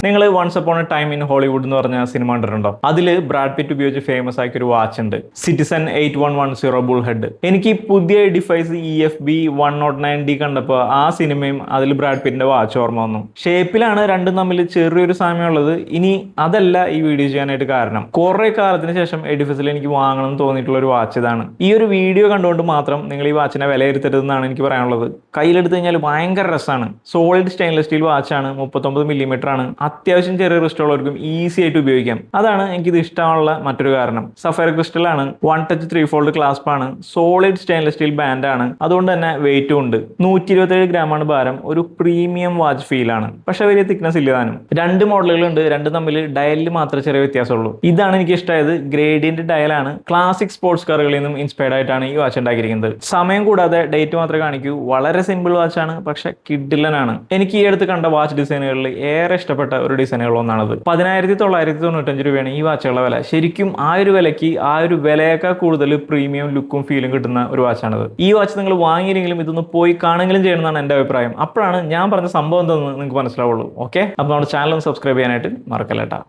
നിങ്ങൾ once upon a time in Hollywood എന്ന് പറഞ്ഞ സിനിമ കണ്ടിട്ടുണ്ടോ? അതിൽ ബ്രാഡ് പിറ്റ് ഉപയോഗിച്ച് ഫേമസ് ആക്കിയ ഒരു വാച്ച് ഉണ്ട്, സിറ്റിസൺ 8110 ബുൾ ഹെഡ്. എനിക്ക് പുതിയ ഡിഫൈസ് EFB 109D കണ്ടപ്പോൾ ആ സിനിമയും അതിൽ ബ്രാഡ് പിറ്റിന്റെ വാച്ച് ഓർമ്മ വന്നു. ഷേപ്പിലാണ് രണ്ടും തമ്മിൽ ചെറിയൊരു സാമ്യമുള്ളത്. ഇനി അതല്ല ഈ വീഡിയോ ചെയ്യാനായിട്ട് കാരണം. കുറെ കാലത്തിന് ശേഷം എഡിഫസിൽ എനിക്ക് വാങ്ങണം എന്ന് തോന്നിയിട്ടുള്ള ഒരു വാച്ച് ഇതാണ്. ഈ ഒരു വീഡിയോ കണ്ടുകൊണ്ട് മാത്രം നിങ്ങൾ ഈ വാച്ചിനെ വിലയിരുത്തരുതെന്നാണ് എനിക്ക് പറയാനുള്ളത്. കയ്യിലെടുത്ത് കഴിഞ്ഞാൽ ഭയങ്കര രസമാണ്. സോളിഡ് സ്റ്റെയിൻലെസ് സ്റ്റീൽ വാച്ചാണ്, 39 മില്ലിമീറ്റർ ആണ്. അത്യാവശ്യം ചെറിയ റിസ്റ്റ് ഉള്ളവർക്കും ഈസി ആയിട്ട് ഉപയോഗിക്കാം. അതാണ് എനിക്കിത് ഇഷ്ടമുള്ള മറ്റൊരു കാരണം. സഫയർ ക്രിസ്റ്റൽ ആണ്, 1 ടച്ച് 3 ഫോൾഡ് ക്ലാസ്പ് ആണ്, സോളിഡ് സ്റ്റെയിൻലെസ് സ്റ്റീൽ ബാൻഡ് ആണ്, അതുകൊണ്ട് തന്നെ വെയിറ്റും ഉണ്ട്. 127 ഗ്രാമാണ് ഭാരം. ഒരു പ്രീമിയം വാച്ച് ഫീൽ ആണ്, പക്ഷെ വലിയ തിക്നെസ് ഇല്ല താനും. രണ്ട് മോഡലുകളുണ്ട്, രണ്ടും തമ്മിൽ ഡയലിൽ മാത്രമേ ചെറിയ വ്യത്യാസമുള്ളൂ. ഇതാണ് എനിക്ക് ഇഷ്ടമായത്. ഗ്രേഡിയന്റ് ഡയലാണ്. ക്ലാസിക് സ്പോർട്സ് കാറുകളിൽ നിന്നും ഇൻസ്പയർഡ് ആയിട്ടാണ് ഈ വാച്ച് ഉണ്ടാക്കിയിരിക്കുന്നത്. സമയം കൂടാതെ ഡേറ്റ് മാത്രമേ കാണിക്കൂ. വളരെ സിമ്പിൾ വാച്ചാണ്, പക്ഷെ കിഡിലനാണ്. എനിക്ക് ഈ അടുത്ത് കണ്ട വാച്ച് ഡിസൈനുകളിൽ ഏറെ ഇഷ്ടപ്പെട്ട ഒരു ഡിസൈനുകളൊന്നാണത്. 1995 രൂപയാണ് ഈ വാച്ചുകളുടെ വില. ശരിക്കും ആ ഒരു വിലയ്ക്ക് ആ ഒരു വിലയേക്കാൾ കൂടുതൽ പ്രീമിയം ലുക്കും ഫീലും കിട്ടുന്ന ഒരു വാച്ചാണത്. ഈ വാച്ച് നിങ്ങൾ വാങ്ങിയില്ലെങ്കിലും ഇതൊന്ന് പോയി കാണുകയും ചെയ്യണമെന്നാണ് എൻ്റെ അഭിപ്രായം. അപ്പോഴാണ് ഞാൻ പറഞ്ഞ സംഭവം എന്താണെന്ന് നിങ്ങൾക്ക് മനസ്സിലാവുള്ളൂ. ഓക്കെ, അപ്പോൾ നമ്മുടെ ചാനൽ ഒന്ന് സബ്സ്ക്രൈബ് ചെയ്യാനായിട്ട് മറക്കല്ലേട്ടാ.